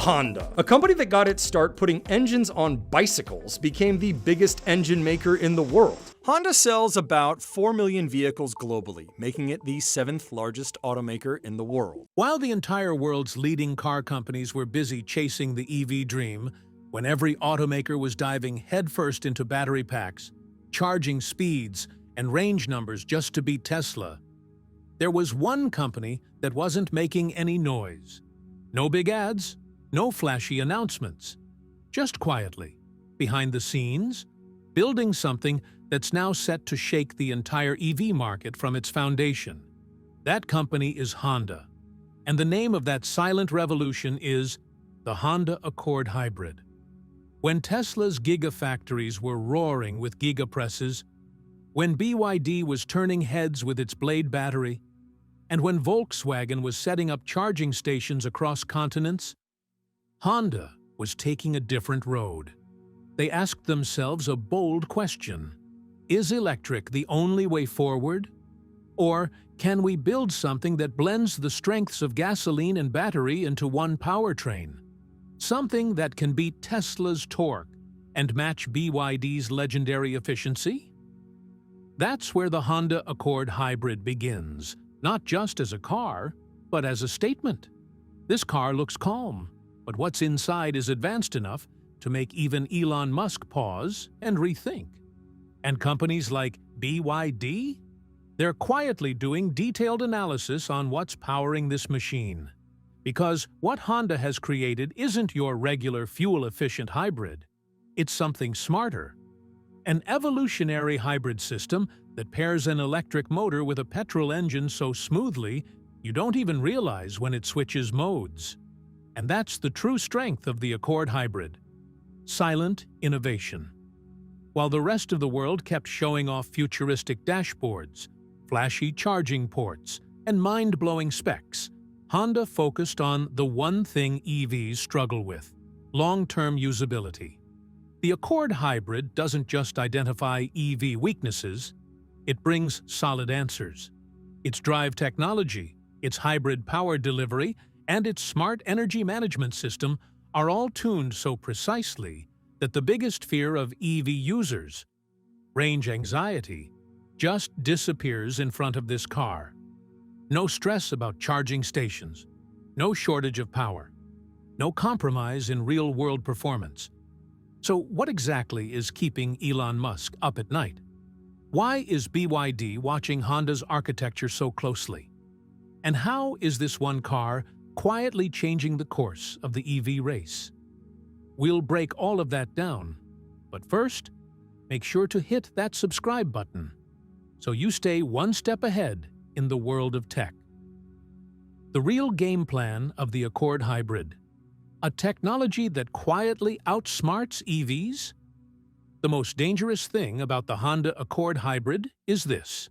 Honda. A company that got its start putting engines on bicycles became the biggest engine maker in the world. Honda sells about 4 million vehicles globally, making it the 7th largest automaker in the world. While the entire world's leading car companies were busy chasing the EV dream, when every automaker was diving headfirst into battery packs, charging speeds, and range numbers just to beat Tesla, there was one company that wasn't making any noise. No big ads, no flashy announcements. Just quietly, behind the scenes, building something that's now set to shake the entire EV market from its foundation. That company is Honda, and the name of that silent revolution is the Honda Accord Hybrid. When Tesla's gigafactories were roaring with gigapresses, when BYD was turning heads with its Blade battery, and when Volkswagen was setting up charging stations across continents, Honda was taking a different road. They asked themselves a bold question: is electric the only way forward? Or can we build something that blends the strengths of gasoline and battery into one powertrain? Something that can beat Tesla's torque and match BYD's legendary efficiency? That's where the Honda Accord Hybrid begins, not just as a car, but as a statement. This car looks calm, but what's inside is advanced enough to make even Elon Musk pause and rethink. And companies like BYD? They're quietly doing detailed analysis on what's powering this machine. Because what Honda has created isn't your regular fuel-efficient hybrid. It's something smarter. An evolutionary hybrid system that pairs an electric motor with a petrol engine so smoothly you don't even realize when it switches modes. And that's the true strength of the Accord Hybrid. Silent innovation. While the rest of the world kept showing off futuristic dashboards, flashy charging ports, and mind-blowing specs, Honda focused on the one thing EVs struggle with: long-term usability. The Accord Hybrid doesn't just identify EV weaknesses, it brings solid answers. Its drive technology, its hybrid power delivery, and its smart energy management system are all tuned so precisely that the biggest fear of EV users, range anxiety, just disappears in front of this car. No stress about charging stations, no shortage of power, no compromise in real-world performance. So what exactly is keeping Elon Musk up at night? Why is BYD watching Honda's architecture so closely? And how is this one car quietly changing the course of the EV race? We'll break all of that down, but first, make sure to hit that subscribe button so you stay one step ahead in the world of tech. The real game plan of the Accord Hybrid: a technology that quietly outsmarts EVs? The most dangerous thing about the Honda Accord Hybrid is this: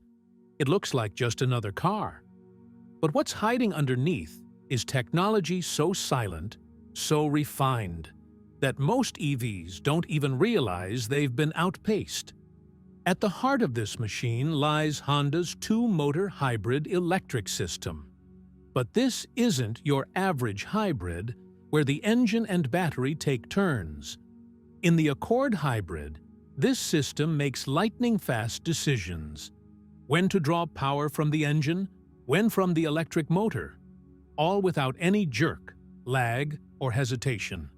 it looks like just another car. But what's hiding underneath is technology so silent, so refined, that most EVs don't even realize they've been outpaced. At the heart of this machine lies Honda's two-motor hybrid electric system. But this isn't your average hybrid, where the engine and battery take turns. In the Accord Hybrid, this system makes lightning-fast decisions: when to draw power from the engine, when from the electric motor, all without any jerk, lag, or hesitation.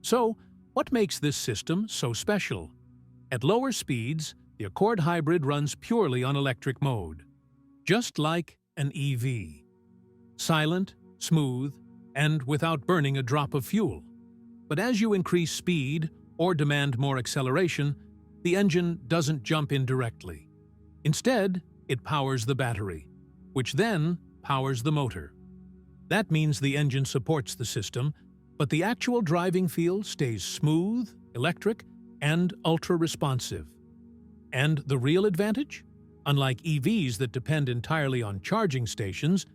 So, what makes this system so special? At lower speeds, the Accord Hybrid runs purely on electric mode, just like an EV. Silent, smooth, and without burning a drop of fuel. But as you increase speed or demand more acceleration, the engine doesn't jump in directly. Instead, it powers the battery, which then powers the motor. That means the engine supports the system, but the actual driving feel stays smooth, electric, and ultra-responsive. And the real advantage? Unlike EVs that depend entirely on charging stations,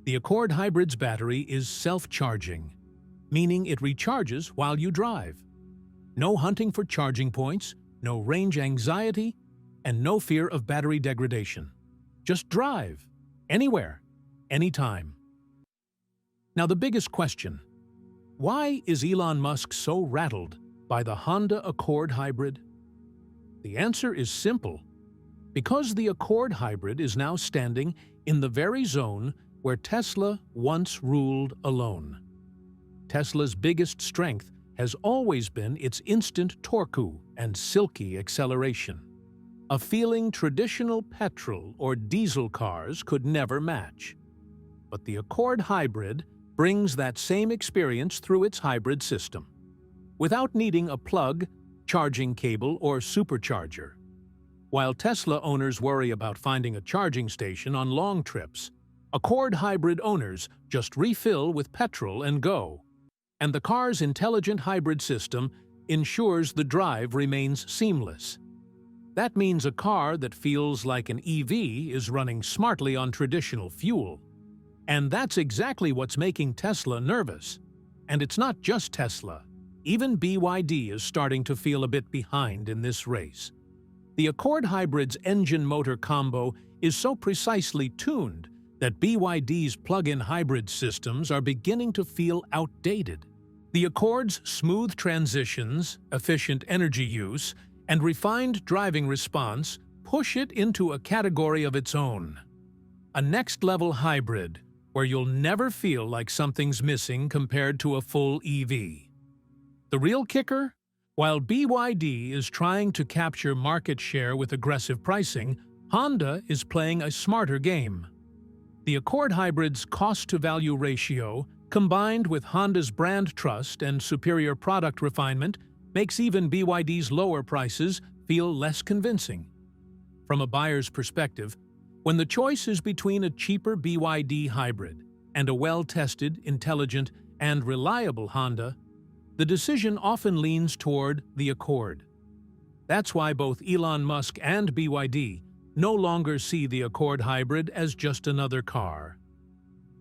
the Accord Hybrid's battery is self-charging, meaning it recharges while you drive. No hunting for charging points, no range anxiety, and no fear of battery degradation. Just drive, anywhere, anytime. Now the biggest question: Why is Elon Musk so rattled by the Honda Accord hybrid? The answer is simple. Because the Accord hybrid is now standing in the very zone where Tesla once ruled alone. Tesla's biggest strength has always been its instant torque and silky acceleration, a feeling traditional petrol or diesel cars could never match. But the Accord hybrid brings that same experience through its hybrid system, without needing a plug, charging cable, or supercharger. While Tesla owners worry about finding a charging station on long trips, Accord hybrid owners just refill with petrol and go. And the car's intelligent hybrid system ensures the drive remains seamless. That means a car that feels like an EV is running smartly on traditional fuel. And that's exactly what's making Tesla nervous. And it's not just Tesla. Even BYD is starting to feel a bit behind in this race. The Accord hybrid's engine-motor combo is so precisely tuned that BYD's plug-in hybrid systems are beginning to feel outdated. The Accord's smooth transitions, efficient energy use, and refined driving response push it into a category of its own. A next-level hybrid where you'll never feel like something's missing compared to a full EV. The real kicker? While BYD is trying to capture market share with aggressive pricing, Honda is playing a smarter game. The Accord hybrid's cost-to-value ratio, combined with Honda's brand trust and superior product refinement, makes even BYD's lower prices feel less convincing. From a buyer's perspective, when the choice is between a cheaper BYD hybrid and a well-tested, intelligent, and reliable Honda, the decision often leans toward the Accord. That's why both Elon Musk and BYD no longer see the Accord hybrid as just another car.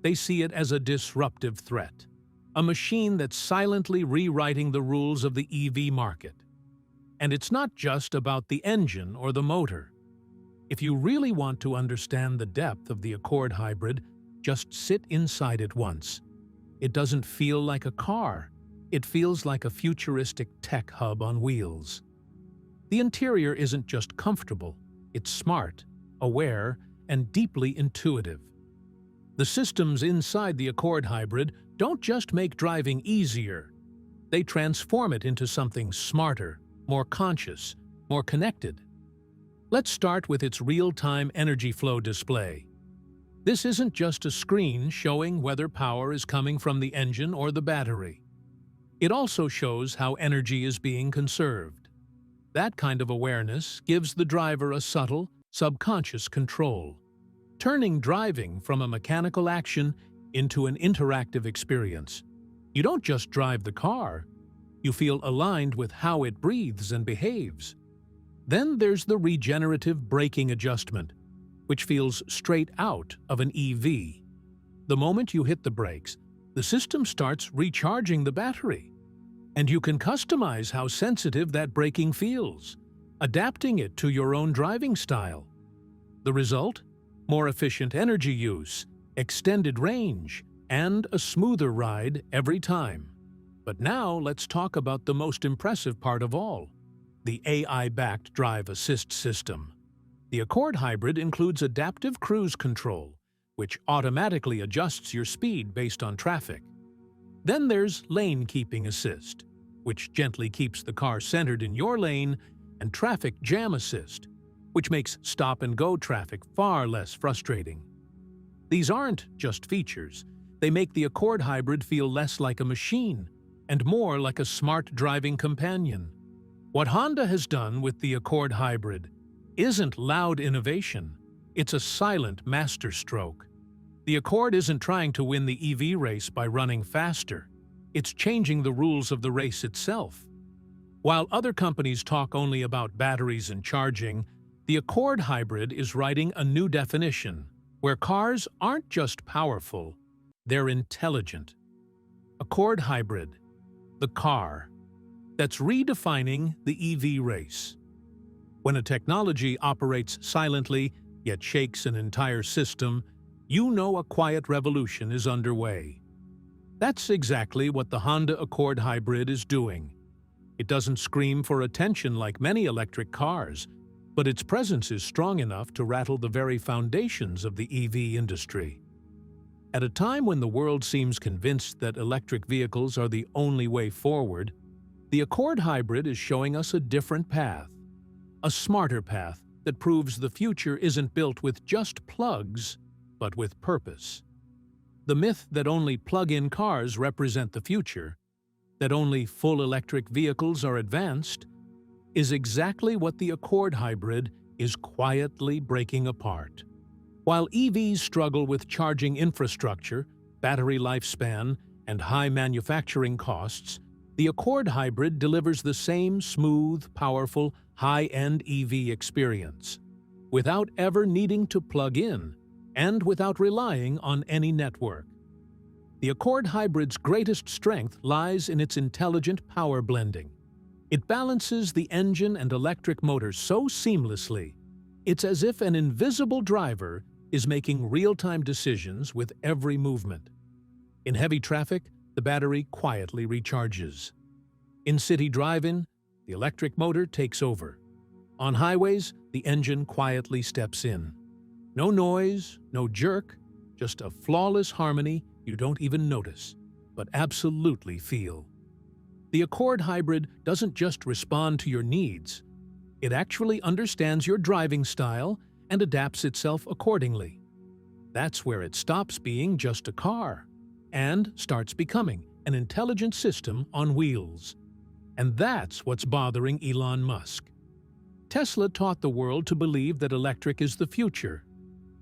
They see it as a disruptive threat, a machine that's silently rewriting the rules of the EV market. And it's not just about the engine or the motor. If you really want to understand the depth of the Accord hybrid, just sit inside it once. It doesn't feel like a car. It feels like a futuristic tech hub on wheels. The interior isn't just comfortable, it's smart, aware, and deeply intuitive. The systems inside the Accord hybrid don't just make driving easier. They transform it into something smarter, more conscious, more connected. Let's start with its real-time energy flow display. This isn't just a screen showing whether power is coming from the engine or the battery. It also shows how energy is being conserved. That kind of awareness gives the driver a subtle, subconscious control, turning driving from a mechanical action into an interactive experience. You don't just drive the car, you feel aligned with how it breathes and behaves. Then there's the regenerative braking adjustment, which feels straight out of an EV. The moment you hit the brakes, the system starts recharging the battery. And you can customize how sensitive that braking feels, adapting it to your own driving style. The result? More efficient energy use, extended range, and a smoother ride every time. But now let's talk about the most impressive part of all, the AI-backed drive assist system. The Accord hybrid includes adaptive cruise control, which automatically adjusts your speed based on traffic. Then there's lane keeping assist, which gently keeps the car centered in your lane, and traffic jam assist, which makes stop-and-go traffic far less frustrating. These aren't just features. They make the Accord hybrid feel less like a machine and more like a smart driving companion. What Honda has done with the Accord hybrid isn't loud innovation. It's a silent masterstroke. The Accord isn't trying to win the EV race by running faster. It's changing the rules of the race itself. While other companies talk only about batteries and charging, the Accord hybrid is writing a new definition, where cars aren't just powerful, they're intelligent. Accord hybrid, the car, that's redefining the EV race. When a technology operates silently, yet shakes an entire system, you know a quiet revolution is underway. That's exactly what the Honda Accord Hybrid is doing. It doesn't scream for attention like many electric cars, but its presence is strong enough to rattle the very foundations of the EV industry. At a time when the world seems convinced that electric vehicles are the only way forward, the Accord Hybrid is showing us a different path. A smarter path that proves the future isn't built with just plugs, but with purpose. The myth that only plug-in cars represent the future, that only full electric vehicles are advanced, is exactly what the Accord Hybrid is quietly breaking apart. While EVs struggle with charging infrastructure, battery lifespan, and high manufacturing costs, the Accord Hybrid delivers the same smooth, powerful, high-end EV experience, without ever needing to plug in, and without relying on any network. The Accord Hybrid's greatest strength lies in its intelligent power blending. It balances the engine and electric motor so seamlessly, it's as if an invisible driver is making real-time decisions with every movement. In heavy traffic, the battery quietly recharges. In city drive-in, the electric motor takes over. On highways, the engine quietly steps in. No noise, no jerk, just a flawless harmony you don't even notice, but absolutely feel. The Accord Hybrid doesn't just respond to your needs. It actually understands your driving style and adapts itself accordingly. That's where it stops being just a car and starts becoming an intelligent system on wheels. And that's what's bothering Elon Musk. Tesla taught the world to believe that electric is the future.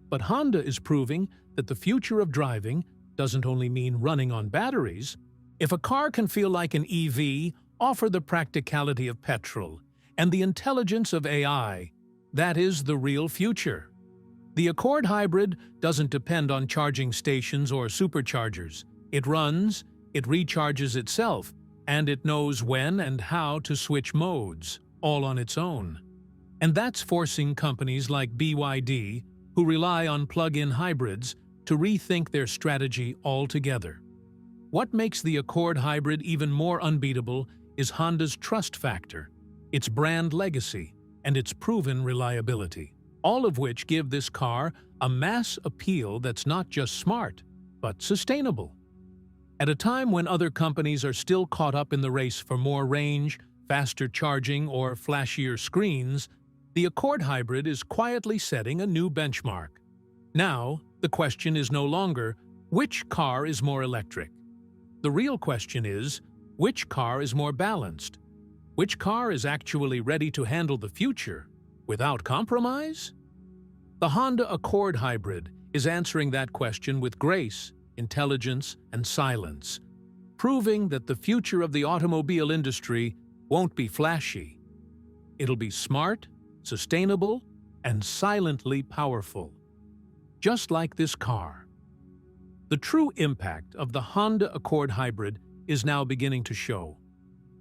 But Honda is proving that the future of driving doesn't only mean running on batteries. If a car can feel like an EV, offer the practicality of petrol, and the intelligence of AI, that is the real future. The Accord Hybrid doesn't depend on charging stations or superchargers. It runs, it recharges itself, and it knows when and how to switch modes, all on its own. And that's forcing companies like BYD, who rely on plug-in hybrids, to rethink their strategy altogether. What makes the Accord Hybrid even more unbeatable is Honda's trust factor, its brand legacy, and its proven reliability, all of which give this car a mass appeal that's not just smart, but sustainable. At a time when other companies are still caught up in the race for more range, faster charging, or flashier screens, the Accord Hybrid is quietly setting a new benchmark. Now, the question is no longer, which car is more electric? The real question is, which car is more balanced? Which car is actually ready to handle the future without compromise? The Honda Accord Hybrid is answering that question with grace, intelligence, and silence, proving that the future of the automobile industry won't be flashy. It'll be smart, sustainable, and silently powerful. Just like this car. The true impact of the Honda Accord Hybrid is now beginning to show.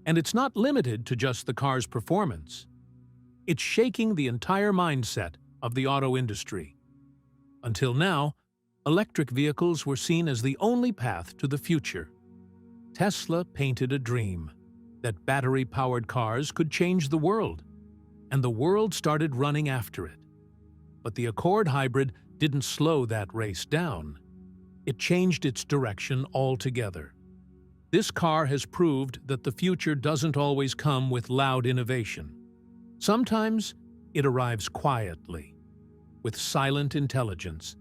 And it's not limited to just the car's performance. It's shaking the entire mindset of the auto industry. Until now, electric vehicles were seen as the only path to the future. Tesla painted a dream that battery-powered cars could change the world, and the world started running after it. But the Accord Hybrid didn't slow that race down. It changed its direction altogether. This car has proved that the future doesn't always come with loud innovation. Sometimes it arrives quietly, with silent intelligence.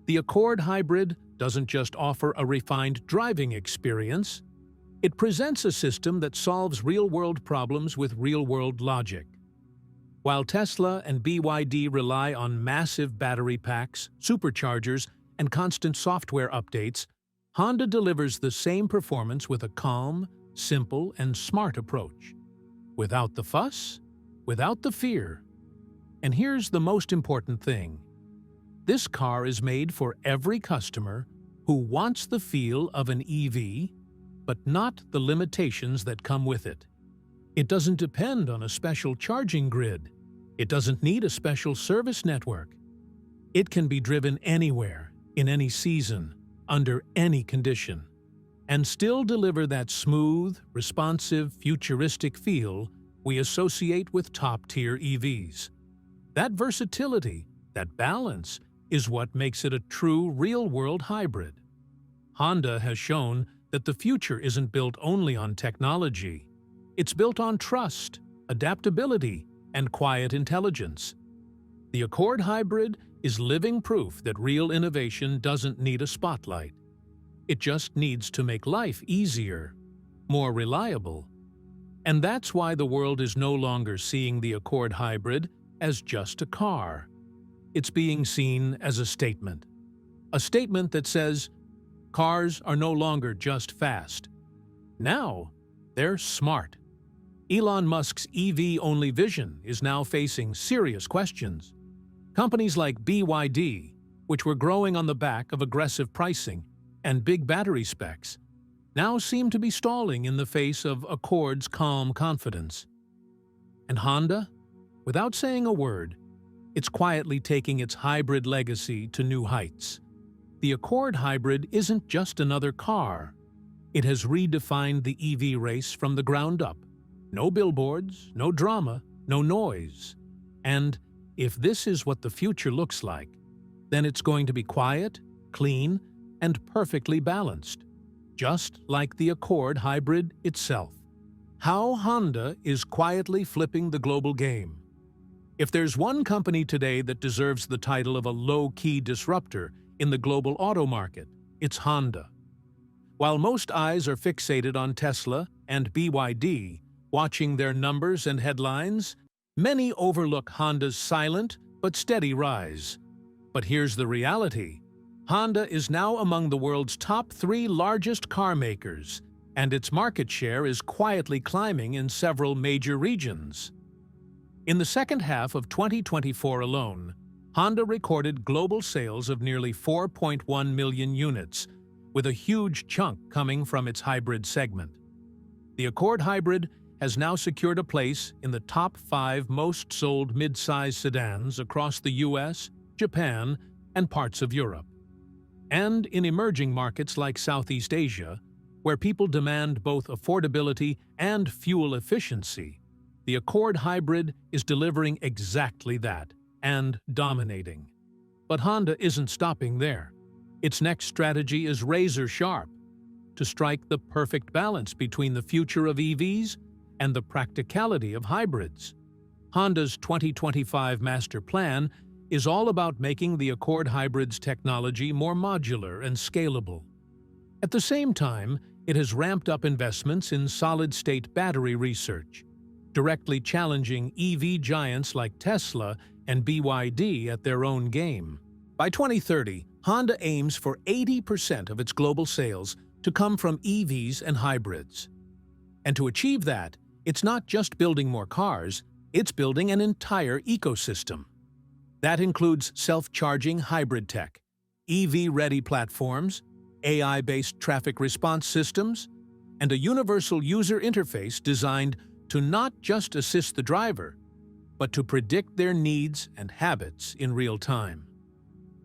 The Accord Hybrid doesn't just offer a refined driving experience, it presents a system that solves real-world problems with real-world logic. While Tesla and BYD rely on massive battery packs, superchargers, and constant software updates, Honda delivers the same performance with a calm, simple, and smart approach. Without the fuss, without the fear. And here's the most important thing. This car is made for every customer who wants the feel of an EV, but not the limitations that come with it. It doesn't depend on a special charging grid. It doesn't need a special service network. It can be driven anywhere, in any season, under any condition. and still deliver that smooth, responsive, futuristic feel we associate with top-tier EVs. That versatility, that balance, is what makes it a true real-world hybrid. Honda has shown that the future isn't built only on technology. It's built on trust, adaptability, and quiet intelligence. The Accord Hybrid is living proof that real innovation doesn't need a spotlight. It just needs to make life easier, more reliable. And that's why the world is no longer seeing the Accord Hybrid as just a car. It's being seen as a statement. A statement that says, cars are no longer just fast. Now, they're smart. Elon Musk's EV-only vision is now facing serious questions. Companies like BYD, which were growing on the back of aggressive pricing and big battery specs, now seem to be stalling in the face of Accord's calm confidence. And Honda, without saying a word, it's quietly taking its hybrid legacy to new heights. The Accord Hybrid isn't just another car. It has redefined the EV race from the ground up. No billboards, no drama, no noise. And if this is what the future looks like, then it's going to be quiet, clean, and perfectly balanced, just like the Accord Hybrid itself. How Honda is quietly flipping the global game. If there's one company today that deserves the title of a low-key disruptor in the global auto market, it's Honda. While most eyes are fixated on Tesla and BYD, watching their numbers and headlines, many overlook Honda's silent but steady rise. But here's the reality. Honda is now among the world's top 3 largest car makers, and its market share is quietly climbing in several major regions. In the second half of 2024 alone, Honda recorded global sales of nearly 4.1 million units, with a huge chunk coming from its hybrid segment. The Accord Hybrid has now secured a place in the top 5 most sold mid-size sedans across the US, Japan, and parts of Europe. And in emerging markets like Southeast Asia, where people demand both affordability and fuel efficiency, the Accord Hybrid is delivering exactly that, and dominating. But Honda isn't stopping there. Its next strategy is razor-sharp, to strike the perfect balance between the future of EVs and the practicality of hybrids. Honda's 2025 master plan is all about making the Accord Hybrid's technology more modular and scalable. At the same time, it has ramped up investments in solid-state battery research, directly challenging EV giants like Tesla and BYD at their own game. By 2030, Honda aims for 80% of its global sales to come from EVs and hybrids. And to achieve that, it's not just building more cars, it's building an entire ecosystem. That includes self-charging hybrid tech, EV-ready platforms, AI-based traffic response systems, and a universal user interface designed to not just assist the driver, but to predict their needs and habits in real time.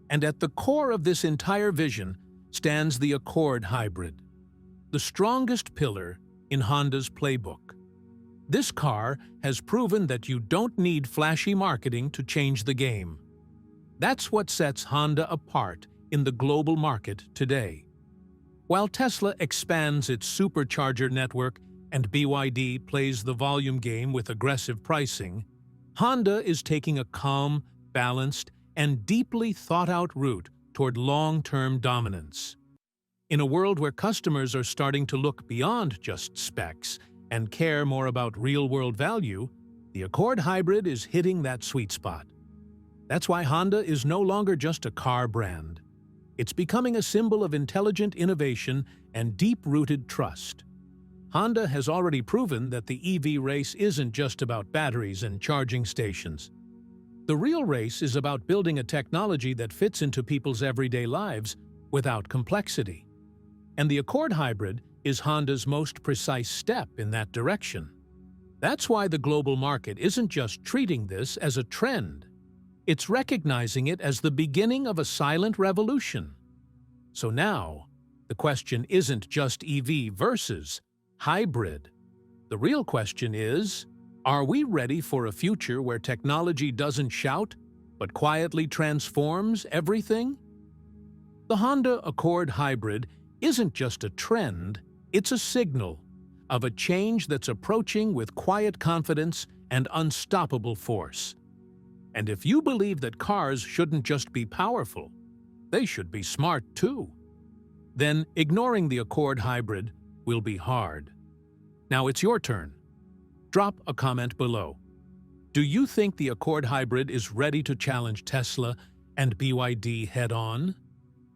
And at the core of this entire vision stands the Accord Hybrid, the strongest pillar in Honda's playbook. This car has proven that you don't need flashy marketing to change the game. That's what sets Honda apart in the global market today. While Tesla expands its supercharger network and BYD plays the volume game with aggressive pricing, Honda is taking a calm, balanced, and deeply thought-out route toward long-term dominance. In a world where customers are starting to look beyond just specs and care more about real-world value, the Accord Hybrid is hitting that sweet spot. That's why Honda is no longer just a car brand. It's becoming a symbol of intelligent innovation and deep-rooted trust. Honda has already proven that the EV race isn't just about batteries and charging stations. The real race is about building a technology that fits into people's everyday lives without complexity. And the Accord Hybrid is Honda's most precise step in that direction. That's why the global market isn't just treating this as a trend. It's recognizing it as the beginning of a silent revolution. So now, The question isn't just EV versus hybrid. The real question is, are we ready for a future where technology doesn't shout, but quietly transforms everything? The Honda Accord Hybrid isn't just a trend, it's a signal of a change that's approaching with quiet confidence and unstoppable force. And if you believe that cars shouldn't just be powerful, they should be smart too, then ignoring the Accord Hybrid will be hard. Now it's your turn. Drop a comment below. Do you think the Accord Hybrid is ready to challenge Tesla and BYD head-on?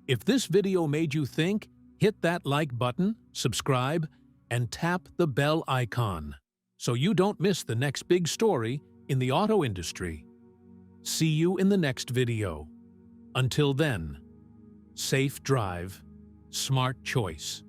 If this video made you think, hit that like button, subscribe, and tap the bell icon so you don't miss the next big story in the auto industry. See you in the next video. Until then, safe drive, smart choice.